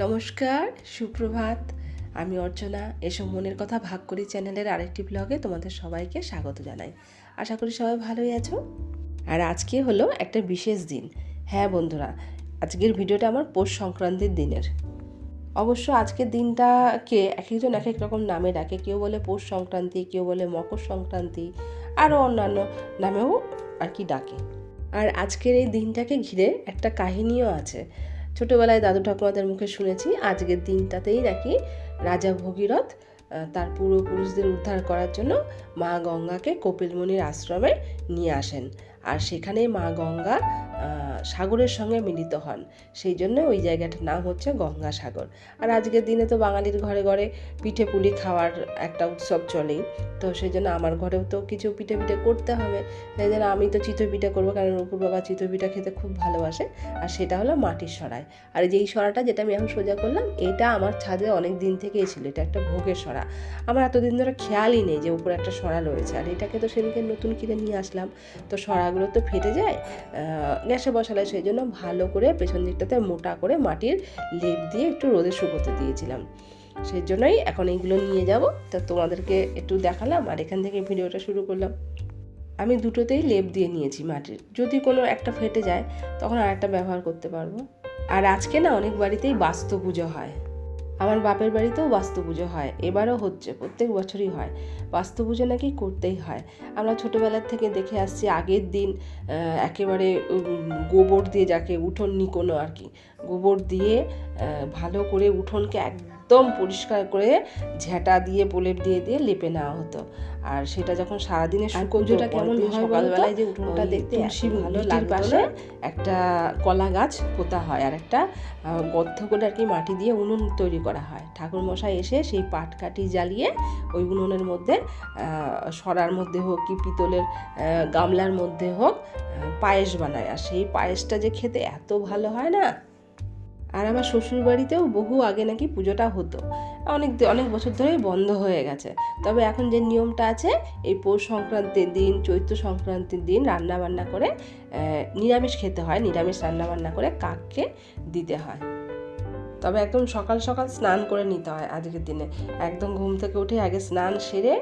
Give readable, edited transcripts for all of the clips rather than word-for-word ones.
নমস্কার, সুপ্রভাত। আমি অর্চনা। এসব মনের কথা ভাগ করি চ্যানেলের আরেকটি ব্লগে তোমাদের সবাইকে স্বাগত জানাই। আশা করি সবাই ভালোই আছো। আর আজকে হলো একটা বিশেষ দিন। হ্যাঁ বন্ধুরা, আজকের ভিডিওটা আমার পৌষ সংক্রান্তির দিনের। অবশ্য আজকের দিনটাকে এক একজন এক এক রকম নামে ডাকে। কেউ বলে পৌষ সংক্রান্তি, কেউ বলে মকর সংক্রান্তি, আরও অন্যান্য নামেও আর কি ডাকে। আর আজকের এই দিনটাকে ঘিরে একটা কাহিনীও আছে। ছোটোবেলায় দাদু ঠাকুমাদের মুখে শুনেছি আজকের দিনটাতেই নাকি রাজা ভগীরথ তার পূর্বপুরুষদের উদ্ধার করার জন্য মা গঙ্গাকে কপিলমুনির আশ্রমে নিয়ে আসেন। আর সেখানে মা গঙ্গা সাগরের সঙ্গে মিলিত হন, সেই জন্য ওই জায়গাটার নাম হচ্ছে গঙ্গাসাগর। আর আজকের দিনে তো বাঙালির ঘরে ঘরে পিঠে পুলি খাওয়ার একটা উৎসব চলেই, তো সেই জন্য আমার ঘরেও তো কিছু পিঠে করতে হবে। সেই জন্য আমি তো চিতই পিঠা করবো, কারণ রূপুর বাবা চিতই পিঠা খেতে খুব ভালোবাসে। আর সেটা হলো মাটির সরাই। আর যেই সরাটা যেটা আমি এখন সোজা করলাম, এটা আমার ছাদে অনেক দিন থেকেই ছিল। এটা একটা ভোগের সরা। আমার এতদিন ধরে খেয়ালই নেই যে উপরে একটা সরা রয়েছে। আর এটাকে তো সেদিকে নতুন কিনে নিয়ে আসলাম, তো সরাগুলো তো ফেটে যায়। গ্যাসে বসালে সেই জন্য ভালো করে পেছন দিকটাতে মোটা করে মাটির লেপ দিয়ে একটু রোদে শুকোতে দিয়েছিলাম। সেই জন্যই এখন এইগুলো নিয়ে যাব, তো তোমাদেরকে একটু দেখালাম আর এখান থেকে ভিডিওটা শুরু করলাম। আমি দুটোতেই লেপ দিয়ে নিয়েছি মাটির, যদি কোনো একটা ফেটে যায় তখন আর একটা ব্যবহার করতে পারবো। আর আজকে না অনেক বাড়িতেই বাস্তু পুজো হয়। আমার বাপের বাড়িতেও বাস্তু পুজো হয়, এবারও হচ্ছে, প্রত্যেক বছরই হয়। বাস্তু পুজো নাকি করতেই হয়। আমরা ছোটোবেলার থেকে দেখে আসছি আগের দিন একেবারে গোবর দিয়ে, যাকে উঠোন নিকোনো আর কি, গোবর দিয়ে ভালো করে উঠোনকে একদম পরিষ্কার করে ঝেঁটা দিয়ে প্রলেপ দিয়ে দিয়ে লেপে নেওয়া হতো। আর সেটা যখন সারাদিনে পুজোটা কেমন হয়, সকালবেলায় যে উঠোনটা দেখতে ভালো লাগে, পাশে একটা কলা গাছ পোতা হয় আর একটা গর্ত করে আর কি মাটি দিয়ে উনুন তৈরি করা হয়। ঠাকুরমশাই এসে সেই পাটকাঠি জ্বালিয়ে ওই উনুনের মধ্যে সরার মধ্যে হোক কি পিতলের গামলার মধ্যে হোক পায়েস বানায়। আর সেই পায়েসটা যে খেতে এত ভালো হয় না। আর আমার শ্বশুর বাড়িতেও বহু আগে নাকি পুজোটা হতো, অনেক বছর ধরেই বন্ধ হয়ে গেছে। তবে এখন যে নিয়মটা আছে, এই পৌষ সংক্রান্তির দিন, চৈত্র সংক্রান্তির দিন রান্নাবান্না করে নিরামিষ খেতে হয়, নিরামিষ রান্নাবান্না করে কাককে দিতে হয়। তবে একদম সকাল সকাল স্নান করে নিতে হয় আজকের দিনে। একদম ঘুম থেকে উঠে আগে স্নান সেরে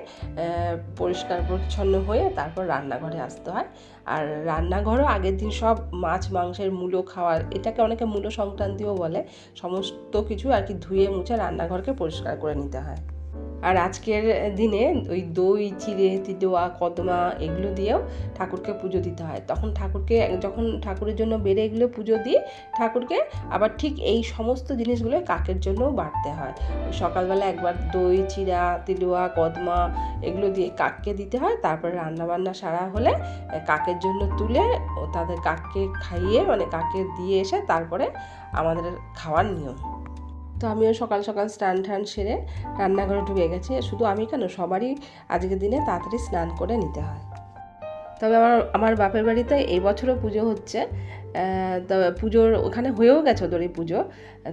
পরিষ্কার পরিচ্ছন্ন হয়ে তারপর রান্নাঘরে আসতে হয়। আর রান্নাঘরও আগের দিন সব মাছ মাংসের মূলো খাওয়ার, এটাকে অনেকে মূলো সংক্রান্তিও বলে, সমস্ত কিছু আর কি ধুয়ে মুছে রান্নাঘরকে পরিষ্কার করে নিতে হয়। আর আজকের দিনে ওই দই, চিড়ে, তিলোয়া, কদমা এগুলো দিয়েও ঠাকুরকে পুজো দিতে হয়। তখন ঠাকুরকে, যখন ঠাকুরের জন্য বেড়ে এগুলো পুজো দিয়ে ঠাকুরকে আবার ঠিক এই সমস্ত জিনিসগুলো কাকের জন্যও বাড়তে হয়। সকালবেলা একবার দই, চিড়া, তিলোয়া, কদমা এগুলো দিয়ে কাককে দিতে হয়। তারপরে রান্নাবান্না সারা হলে কাকের জন্য তুলে তাদের কাককে খাইয়ে, মানে কাককে দিয়ে এসে তারপরে আমাদের খাওয়ার নিয়ম। তো আমিও সকাল সকাল স্নান টান সেরে রান্নাঘরে ঢুকে গেছি। শুধু আমি কেন, সবারই আজকের দিনে তাড়াতাড়ি স্নান করে নিতে হয়। তবে আমার বাপের বাড়িতে এই বছরও পুজো হচ্ছে। তো পুজোর ওখানে হয়েও গেছে ওদের এই পুজো।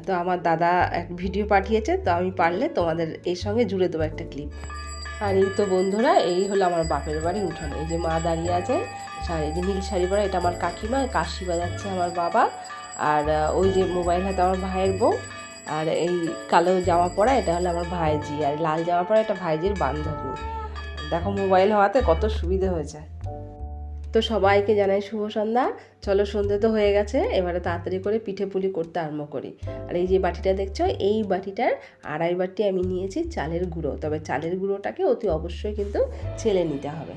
তো আমার দাদা এক ভিডিও পাঠিয়েছে, তো আমি পারলে তোমাদের এর সঙ্গে জুড়ে দেবো একটা ক্লিপ। আর এই তো বন্ধুরা, এই হলো আমার বাপের বাড়ির উঠোন। এই যে মা দাঁড়িয়ে আছে, এই যে নীল শাড়ি পরা, এটা আমার কাকিমা, কাশি বাজাচ্ছে আমার বাবা। আর ওই যে মোবাইল হাতে আমার ভাইয়ের বউ। আর এই কালো জামা পরা, এটা হলো আমার ভাইজি। আর লাল জামা পরা, এটা ভাইজির বান্ধবী। দেখো মোবাইল হওয়াতে কত সুবিধে হয়েছে। তো সবাইকে জানাই শুভ সন্ধ্যা। চলো, সন্ধ্যে তো হয়ে গেছে, এবারে তাড়াতাড়ি করে পিঠে পুলি করতে আরম্ভ করি। আর এই যে বাটিটা দেখছো, এই বাটিটার আড়াই বাটি আমি নিয়েছি চালের গুঁড়ো। তবে চালের গুঁড়োটাকে অতি অবশ্যই কিন্তু ছেলে নিতে হবে।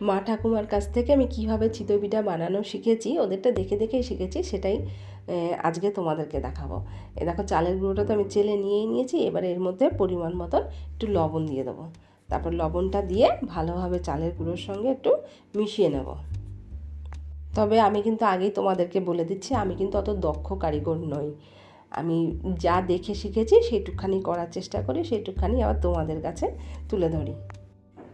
মা ঠাকুমার কাছ থেকে আমি কীভাবে চিতই পিঠা বানানো শিখেছি, ওদেরটা দেখে দেখেই শিখেছি, সেটাই আজকে তোমাদেরকে দেখাবো। এ দেখো, চালের গুঁড়োটা তো আমি চেলে নিয়েই নিয়েছি। এবারে এর মধ্যে পরিমাণ মতন একটু লবণ দিয়ে দেবো। তারপর লবণটা দিয়ে ভালোভাবে চালের গুঁড়োর সঙ্গে একটু মিশিয়ে নেব। তবে আমি কিন্তু আগেই তোমাদেরকে বলে দিচ্ছি, আমি কিন্তু অত দক্ষ কারিগর নই। আমি যা দেখে শিখেছি সেইটুকখানি করার চেষ্টা করি, সেইটুকখানি আবার তোমাদের কাছে তুলে ধরি।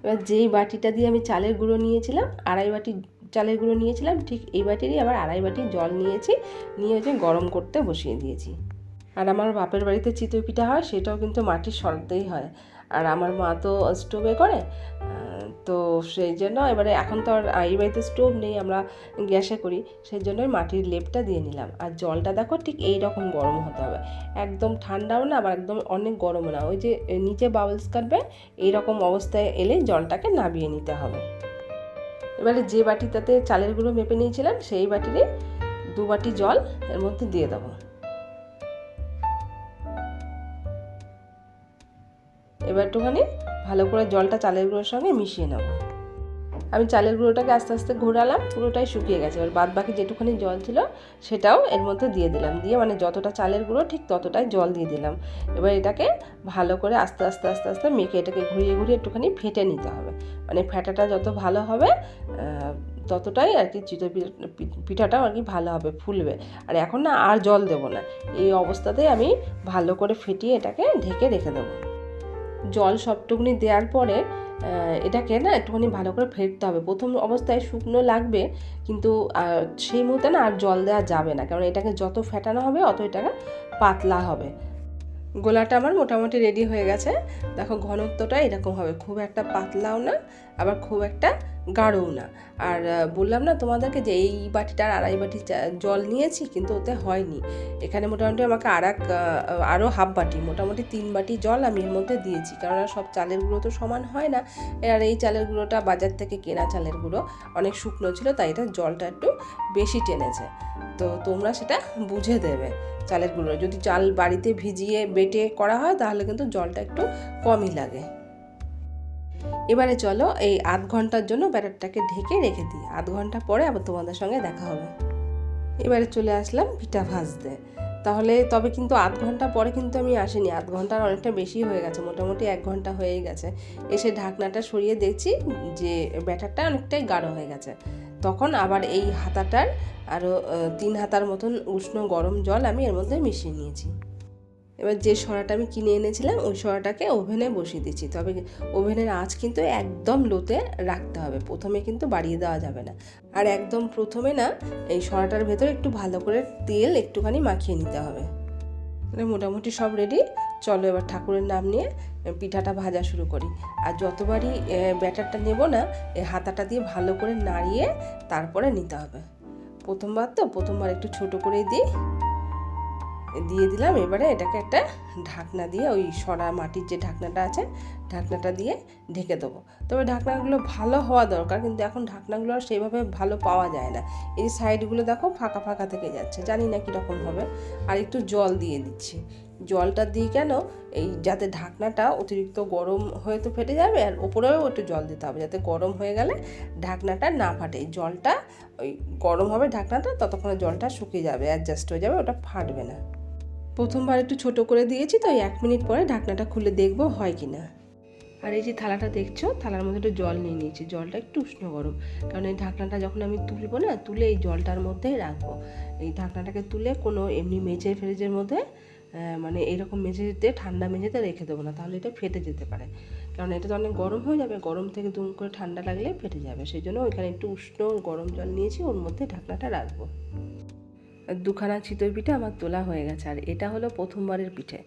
এবার যেই বাটিটা দিয়ে আমি চালের গুঁড়ো নিয়েছিলাম, আড়াই বাটি চালের গুঁড়ো নিয়েছিলাম, ঠিক এই বাটিরই আবার আড়াই বাটি জল নিয়েছি, নিয়ে হচ্ছে গরম করতে বসিয়ে দিয়েছি। আর আমার বাপের বাড়িতে চিতই পিঠা হয়, সেটাও কিন্তু মাটির সরাতেই হয়। আর আমার মা তো স্টোভে করে, তো সেই জন্য এবারে এখন তো আর এই বাড়িতে স্টোভ নেই, আমরা গ্যাসে করি, সেই জন্যই মাটির লেপটা দিয়ে নিলাম। আর জলটা দেখো ঠিক এই রকম গরম হতে হবে, একদম ঠান্ডাও না আবার একদম অনেক গরমও না, ওই যে নিচে বাবলস কাটবে এইরকম অবস্থায় এলে জলটাকে নামিয়ে নিতে হবে। এবারে যে বাটিটাতে চালের গুঁড়ো মেপে নিয়েছিলাম সেই বাটিরে 2 বাটি জল এর মধ্যে দিয়ে দেবো। এবার একটুখানি ভালো করে জলটা চালের গুঁড়োর সঙ্গে মিশিয়ে নেব। আমি চালের গুঁড়োটাকে আস্তে আস্তে ঘোরালাম, পুরোটাই শুকিয়ে গেছে। এবার বাদ বাকি যেটুখানি জল ছিল সেটাও এর মধ্যে দিয়ে দিলাম, দিয়ে মানে যতটা চালের গুঁড়ো ঠিক ততটাই জল দিয়ে দিলাম। এবার এটাকে ভালো করে আস্তে আস্তে আস্তে আস্তে মেখে এটাকে ঘুরিয়ে ঘুরিয়ে একটুখানি ফেটে নিতে হবে। মানে ফেটাটা যত ভালো হবে ততটাই আর কি চিতই পিঠাটাও আর কি ভালো হবে, ফুলবে। আর এখন না আর জল দেবো না, এই অবস্থাতেই আমি ভালো করে ফেটিয়ে এটাকে ঢেকে রেখে দেবো। জল সবটুকুনি দেওয়ার পরে এটাকে না একটুখানি ভালো করে ফেটতে হবে। প্রথম অবস্থায় শুকনো লাগবে, কিন্তু সেই মুহূর্তে না আর জল দেওয়া যাবে না, কারণ এটাকে যত ফেটানো হবে অত এটাকে পাতলা হবে। গোলাটা আমার মোটামুটি রেডি হয়ে গেছে। দেখো ঘনত্বটা এরকম হবে, খুব একটা পাতলাও না আবার খুব একটা গাঢ়ও না। আর বললাম না তোমাদেরকে যে এই বাটিটার 2.5 বাটি জল নিয়েছি, কিন্তু ওতে হয়নি। এখানে মোটামুটি আমাকে আরও হাফ বাটি, মোটামুটি 3 বাটি জল আমি এর মধ্যে দিয়েছি, কারণ সব চালের গুঁড়ো তো সমান হয় না। আর এই চালের গুঁড়োটা বাজার থেকে কেনা চালের গুঁড়ো, অনেক শুকনো ছিল, তাই এটা জলটা একটু বেশি টেনেছে। তো তোমরা সেটা বুঝে দেবে। চালের গুঁড়ো যদি চাল বাড়িতে ভিজিয়ে বেটে করা হয় তাহলে কিন্তু জলটা একটু কমই লাগে। এবারে চলো এই 1/2 ঘন্টার জন্য ব্যাটারটাকে ঢেকে রেখে দিই। 1/2 ঘন্টা পরে আবার তোমাদের সঙ্গে দেখা হবে। এবারে চলে আসলাম পিঠা ভাজতে। তবে কিন্তু 1/2 ঘন্টা পরে কিন্তু আমি আসিনি, 1/2 ঘন্টার অনেকটা বেশি হয়ে গেছে, মোটামুটি 1 ঘন্টা হয়েই গেছে। এসে ঢাকনাটা সরিয়ে দেখছি যে ব্যাটারটা অনেকটাই গাঢ় হয়ে গেছে। তখন আবার এই হাতাটার আরও 3 হাতার মতন উষ্ণ গরম জল আমি এর মধ্যে মিশিয়ে নিয়েছি। এবার যে সরাটা আমি কিনে এনেছিলাম ওই সরাটাকে ওভেনে বসিয়ে দিচ্ছি, তবে ওভেনের আঁচ কিন্তু একদম লোতে রাখতে হবে, প্রথমে কিন্তু বাড়িয়ে দেওয়া যাবে না। আর একদম প্রথমে না এই সরাটার ভেতরে একটু ভালো করে তেল একটুখানি মাখিয়ে নিতে হবে। মানে মোটামুটি সব রেডি, চলো এবার ঠাকুরের নাম নিয়ে পিঠাটা ভাজা শুরু করি। আর যতবারই ব্যাটারটা নেব না, এই হাতাটা দিয়ে ভালো করে নাড়িয়ে তারপরে নিতে হবে। প্রথমবার একটু ছোট করে দিয়ে দিলাম। এবারে এটাকে একটা ঢাকনা দিয়ে, ওই সরা মাটির যে ঢাকনাটা আছে ঢাকনাটা দিয়ে ঢেকে দেবো। তবে ঢাকনাগুলো ভালো হওয়া দরকার, কিন্তু এখন ঢাকনাগুলো আর সেইভাবে ভালো পাওয়া যায় না। এই সাইডগুলো দেখো ফাঁকা ফাঁকা থেকে যাচ্ছে, জানি না কীরকম হবে। আর একটু জল দিয়ে দিচ্ছি। জলটা দিই কেন, এই যাতে ঢাকনাটা অতিরিক্ত গরম হয়ে তো ফেটে যাবে, আর ওপরেও একটু জল দিতে হবে যাতে গরম হয়ে গেলে ঢাকনাটা না ফাটে। জলটা ওই গরম হবে ঢাকনাটা, ততক্ষণে জলটা শুকিয়ে যাবে, অ্যাডজাস্ট হয়ে যাবে, ওটা ফাটবে না। প্রথমবার একটু ছোট করে দিয়েছি, তো 1 মিনিট পরে ঢাকনাটা খুলে দেখবো হয় কি না। আর এই যে থালাটা দেখছো, থালার মধ্যে একটু জল নিয়ে নিয়েছি, জলটা একটু উষ্ণ গরম, কারণ এই ঢাকনাটা যখন আমি তুলবো না, তুলে এই জলটার মধ্যেই রাখবো। এই ঢাকনাটাকে তুলে কোনো এমনি মেঝে ফ্রিজের মধ্যে মানে এরকম মেঝেতে, ঠান্ডা মেঝেতে রেখে দেবো না, তাহলে এটা ফেটে যেতে পারে, কারণ এটা তো অনেক গরম হয়ে যাবে, গরম থেকে দুম করে ঠান্ডা লাগলে ফেটে যাবে। সেই জন্য ওইখানে একটু উষ্ণ গরম জল নিয়েছি, ওর মধ্যে ঢাকনাটা রাখবো। 2খানা চিতই পিঠে আমার তোলা হয়ে গেছে। আর এটা হলো প্রথমবারের পিঠে,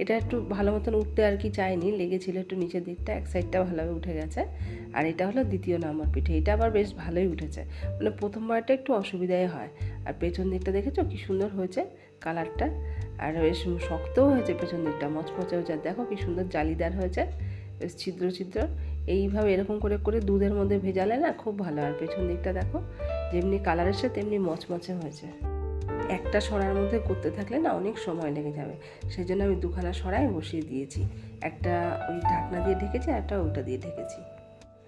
এটা একটু ভালো মতন উঠতে আর কি চায়নি, লেগেছিল একটু নিচের দিকটা, এক সাইডটা ভালোভাবে উঠে গেছে। আর এটা হলো 2য় নম্বর পিঠে, এটা আবার বেশ ভালোই উঠেছে, মানে প্রথমবারটা একটু অসুবিধাই হয়। আর পেছন দিকটা দেখেছো কি সুন্দর হয়েছে কালারটা, আর বেশ শক্তও হয়েছে, পেছন দিকটা মচমচে হয়েছে। দেখো কি সুন্দর জালিদার হয়েছে, বেশ ছিদ্র ছিদ্র। এইভাবে এরকম করে করে দুধের মধ্যে ভেজালে না খুব ভালো। আর পেছন দিকটা দেখো যেমনি কালার এসছে তেমনি মচমচে হয়েছে। একটা সরার মধ্যে করতে থাকলে না অনেক সময় লেগে যাবে, সেই জন্য আমি 2খানা সরাই বসিয়ে দিয়েছি। একটা ওই ঢাকনা দিয়ে ঢেকেছি, একটা ওইটা দিয়ে ঢেকেছি।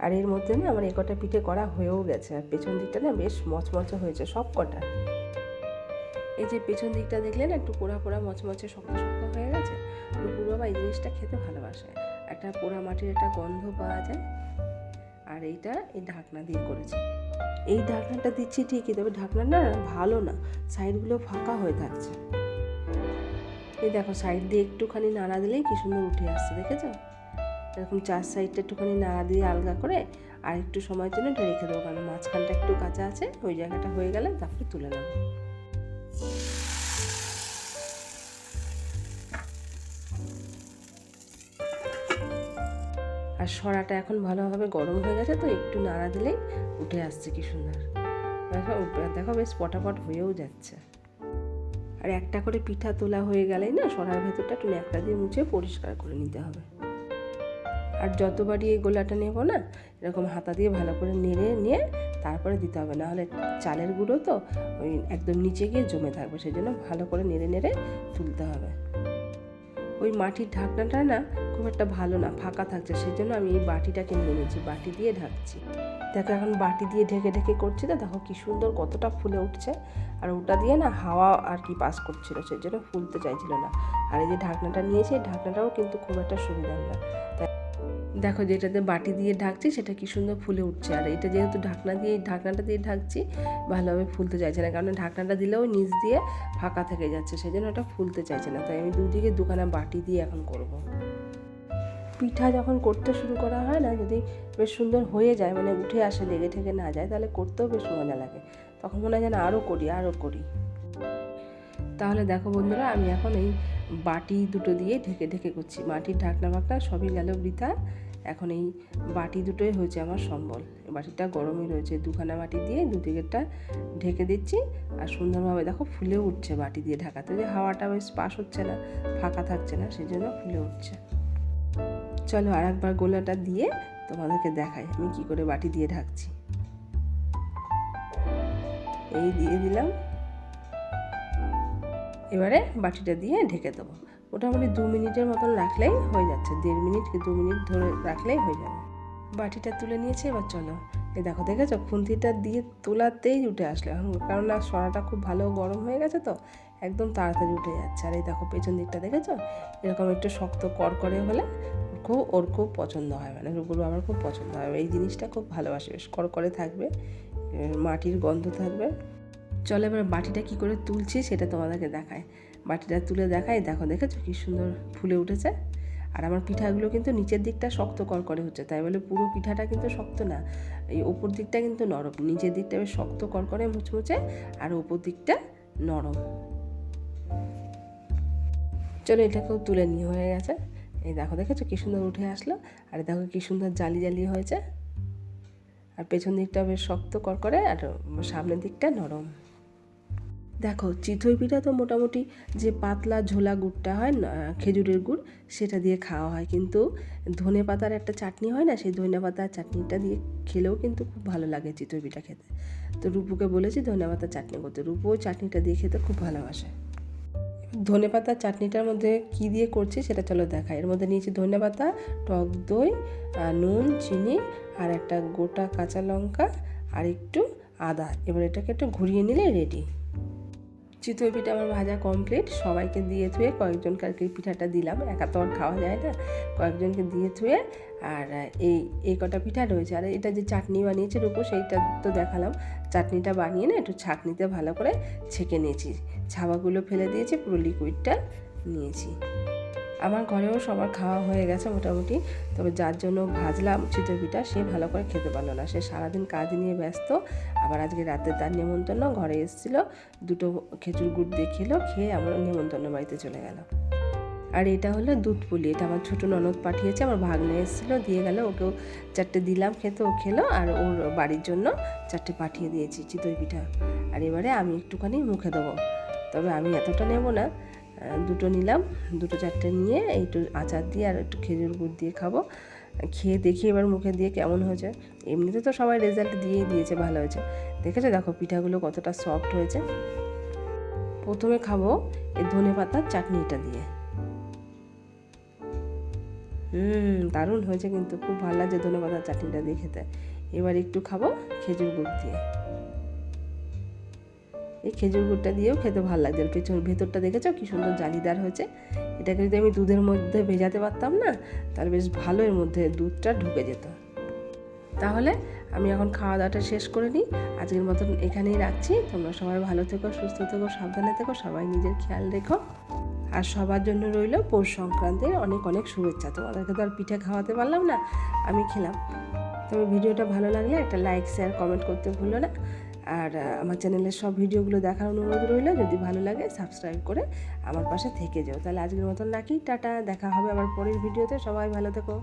আর এর মধ্যে না আমার কটা পিঠে করা হয়েও গেছে। আর পেছন দিকটা না বেশ মচমচে হয়েছে সব কটা। এই যে পেছন দিকটা দেখলে না একটু পোড়া পোড়া মচমচে শক্ত শক্ত হয়ে গেছে। দুপুর বাবা এই জিনিসটা খেতে ভালোবাসে, একটা পোড়া মাটির একটা গন্ধ পাওয়া যায়। আর এইটা এই ঢাকনা দিয়ে করেছি। এই ঢাকনাটা দিচ্ছি ঠিকই, তবে ঢাকনা না ভালো না, সাইডগুলো ফাঁকা হয়ে থাকছে। এই দেখো সাইড দিয়ে একটুখানি নাড়া দিলেই কি সুন্দর উঠে আসছে, দেখেছ? এরকম 4 সাইডটা একটুখানি নাড়া দিয়ে আলগা করে আর একটু সময়ের জন্য এটা রেখে দেবো, কারণ মাঝখানটা একটু কাঁচা আছে, ওই জায়গাটা হয়ে গেলে তারপরে তুলে নেবো। আর সরাটা এখন ভালোভাবে গরম হয়ে গেছে, তো একটু নাড়া দিলেই উঠে আসছে কি সুন্দর। দেখো বেশ পটাপট হয়েও যাচ্ছে। আর একটা করে পিঠা তোলা হয়ে গেলেই না সরার ভেতরটা একটু ন্যাকড়া দিয়ে মুছে পরিষ্কার করে নিতে হবে। আর যতবারই এই গোলাটা নেব না, এরকম হাতা দিয়ে ভালো করে নেড়ে নিয়ে তারপরে দিতে হবে, নাহলে চালের গুঁড়ো তো ওই একদম নিচে গিয়ে জমে থাকবে, সেই জন্য ভালো করে নেড়ে নেড়ে তুলতে হবে। ওই মাটির ঢাকনাটা না খুব একটা ভালো না, ফাঁকা থাকছে, সেই জন্য আমি এই বাটিটাকে নিয়ে নিয়েছি, বাটি দিয়ে ঢাকছি। দেখো এখন বাটি দিয়ে ঢেকে ঢেকে করছি, তো দেখো কি সুন্দর কতটা ফুলে উঠছে। আর ওটা দিয়ে না হাওয়া আর কি পাস করছিল, সেই জন্য ফুলতে চাইছিল না। আর এই যে ঢাকনাটা নিয়েছি, ঢাকনাটাও কিন্তু খুব একটা সুবিধা না। দেখো যেটাতে বাটি দিয়ে ঢাকছি সেটা কি সুন্দর ফুলে উঠছে। আর এটা যেহেতু ঢাকনাটা দিয়ে ঢাকছি, ভালোভাবে ফুলতে চাইছে না, কারণ ঢাকনাটা দিলেও নিচ দিয়ে ফাঁকা থেকে যাচ্ছে, সেই জন্য ওটা ফুলতে চাইছে না। তাই আমি দুদিকে দুখানা বাটি দিয়ে এখন করব। পিঠা যখন করতে শুরু করা হয় না, যদি বেশ সুন্দর হয়ে যায়, মানে উঠে আসে, লেগে ঠেকে না যায়, তাহলে করতেও বেশ মজা লাগে। তখন মনে হয় যেন আরও করি। তাহলে দেখো বন্ধুরা, আমি এখন এই বাটি দুটো দিয়ে ঢেকে ঢেকে করছি। মাটির ঢাকনা সবই গেল বৃথা। এখন এই বাটি দুটোই হয়েছে আমার সম্বল। বাটিটা গরমই রয়েছে, দুখানা বাটি দিয়ে দুদিকেরটা ঢেকে দিচ্ছি। আর সুন্দরভাবে দেখো ফুলে উঠছে বাটি দিয়ে ঢাকাতে, যে হাওয়াটা বেশ পাস হচ্ছে না, ফাঁকা থাকছে না, সেই জন্য ফুলে উঠছে। চলো আর একবার গোলাটা দিয়ে তোমাদেরকে দেখাই আমি কি করে বাটি দিয়ে ঢাকছি। এই দিয়ে দিলাম, এবারে বাটিটা দিয়ে ঢেকে দেবো। মোটামুটি 2 মিনিটের মতন রাখলেই হয়ে যাচ্ছে, 1.5 মিনিট কি 2 মিনিট ধরে রাখলেই হয়ে যাবে। বাটিটা তুলে নিয়েছি, এবার চলো এই দেখো, দেখেছো খুন্তিটা দিয়ে তোলাতেই উঠে আসলে, কারণ না সরাটা খুব ভালো গরম হয়ে গেছে, তো একদম তাড়াতাড়ি উঠে যাচ্ছে। আর এই দেখো পেছন দিকটা দেখেছো, এরকম একটু শক্ত করকরে হলে ওর খুব পছন্দ হয়, মানে রুগুর বাবার খুব পছন্দ হয়। এই জিনিসটা খুব ভালোবাসে, বেশ করকরে থাকবে, মাটির গন্ধ থাকবে। চলো এবার বাটিটা কি করে তুলছি সেটা তোমাদেরকে দেখায়। বাটিটা তুলে দেখাই, দেখো দেখেছো কি সুন্দর ফুলে উঠেছে। আর আমার পিঠাগুলো কিন্তু নিচের দিকটা শক্ত করকরে হচ্ছে, তাই বলে পুরো পিঠাটা কিন্তু শক্ত না, এই ওপর দিকটা কিন্তু নরম, নিচের দিকটা বেশ শক্ত করকরে মুচমুচে, আর ওপর দিকটা নরম। চলো এটাকেও তুলে নিয়ে হয়ে গেছে। এই দেখো দেখেছো কি সুন্দর উঠে আসলো। আর দেখো কি সুন্দর জালি জালি হয়েছে। আর পেছন দিকটা বেশ শক্ত করকরে, আর সামনের দিকটা নরম। দেখো চিতই পিঠা তো মোটামুটি যে পাতলা ঝোলা গুড়টা হয় না, খেজুরের গুড়, সেটা দিয়ে খাওয়া হয়, কিন্তু ধনে পাতার একটা চাটনি হয় না, সেই ধনে পাতার চাটনিটা দিয়ে খেলেও কিন্তু খুব ভালো লাগে চিতই পিঠা খেতে। তো রূপুকে বলেছি ধনে পাতার চাটনি করতে, রূপু ওই চাটনিটা দিয়ে খেতে খুব ভালোবাসে। ধনে পাতার চাটনিটার মধ্যে কি দিয়ে করছি সেটা চলো দেখাই। এর মধ্যে নিয়েছি ধনে পাতা, টক দই, নুন, চিনি, আর একটা গোটা কাঁচা লঙ্কা, আর একটু আদা। এবার এটাকে একটু ঘুরিয়ে নিলে রেডি। চিতই পিঠা আমার ভাজা কমপ্লিট। সবাইকে দিয়ে থুয়ে কয়েকজনকে আর কি পিঠাটা দিলাম, একা তো আর খাওয়া যায় না, কয়েকজনকে দিয়ে থুয়ে। আর এই কটা পিঠা রয়েছে। আর এটা যে চাটনি বানিয়েছে রূপু, সেইটা তো দেখালাম। চাটনিটা বানিয়ে না একটু ছাঁকনিতে ভালো করে ছেঁকে নিয়েছি, ছাবাগুলো ফেলে দিয়েছি, পুরো লিকুইডটা নিয়েছি। আমার ঘরেও সবার খাওয়া হয়ে গেছে মোটামুটি। তবে যার জন্য ভাজলাম চিতই পিঠা, সে ভালো করে খেতে পারলো না, সে সারাদিন কাজ নিয়ে ব্যস্ত। আবার আজকে রাতে তার নেমন্তন্ন, ঘরে এসেছিল, 2টো খেজুর গুড় দিয়ে খেলো, খেয়ে আমরা নেমন্তন্ন বাড়িতে চলে গেল। আর এটা হলো দুধ পুলি, এটা আমার ছোটো ননদ পাঠিয়েছে, আমার ভাগ্নে এসেছিলো, দিয়ে গেল, ওকেও 4টে দিলাম খেতে, ও খেলো। আর ওর বাড়ির জন্য 4টে পাঠিয়ে দিয়েছি চিতই পিঠা। আর এবারে আমি একটুখানি মুখে দেবো, তবে আমি এতটা নেব না, 2টো নিলাম, 2টো 4টে নিয়ে একটু আচার দিয়ে আর একটু খেজুর গুড় দিয়ে খাবো। খেয়ে দেখি এবার মুখে দিয়ে কেমন হয়েছে। এমনিতে তো সবাই রেজাল্ট দিয়েই দিয়েছে ভালো হয়েছে। দেখেছো দেখো পিঠাগুলো কতটা সফট হয়েছে। প্রথমে খাবো এই ধনে পাতার চাটনিটা দিয়ে। দারুণ হয়েছে কিন্তু, খুব ভালো লাগছে ধনে পাতার চাটনিটা দিয়ে খেতে। এবার একটু খাবো খেজুর গুড় দিয়ে। এই খেজুর গুড়টা দিয়েও খেতে ভালো লাগছে। ভেতরটা দেখেছো কি সুন্দর জালিদার হয়েছে। এটাকে যদি আমি দুধের মধ্যে ভেজাতে পারতাম না, তাহলে বেশ ভালো এর মধ্যে দুধটা ঢুকে যেত। তাহলে আমি এখন খাওয়া দাওয়াটা শেষ করে নিই, আজকের মতন এখানেই রাখছি। তোমরা সবাই ভালো থেকো, সুস্থ থেকো, সাবধানে থেকো, সবাই নিজের খেয়াল রেখো। আর সবার জন্য রইল পৌষ সংক্রান্তির অনেক অনেক শুভেচ্ছা। তোমাদেরকে তো আর পিঠে খাওয়াতে পারলাম না, আমি খেলাম। তবে ভিডিওটা ভালো লাগলে একটা লাইক, শেয়ার, কমেন্ট করতে ভুলো না। আর আমার চ্যানেলের সব ভিডিওগুলো দেখার অনুরোধ রইল। যদি ভালো লাগে সাবস্ক্রাইব করে আমার পাশে থেকে যাও। তাহলে আজকের মতন রাখি, টাটা, দেখা হবে আবার পরের ভিডিওতে। সবাই ভালো থেকো।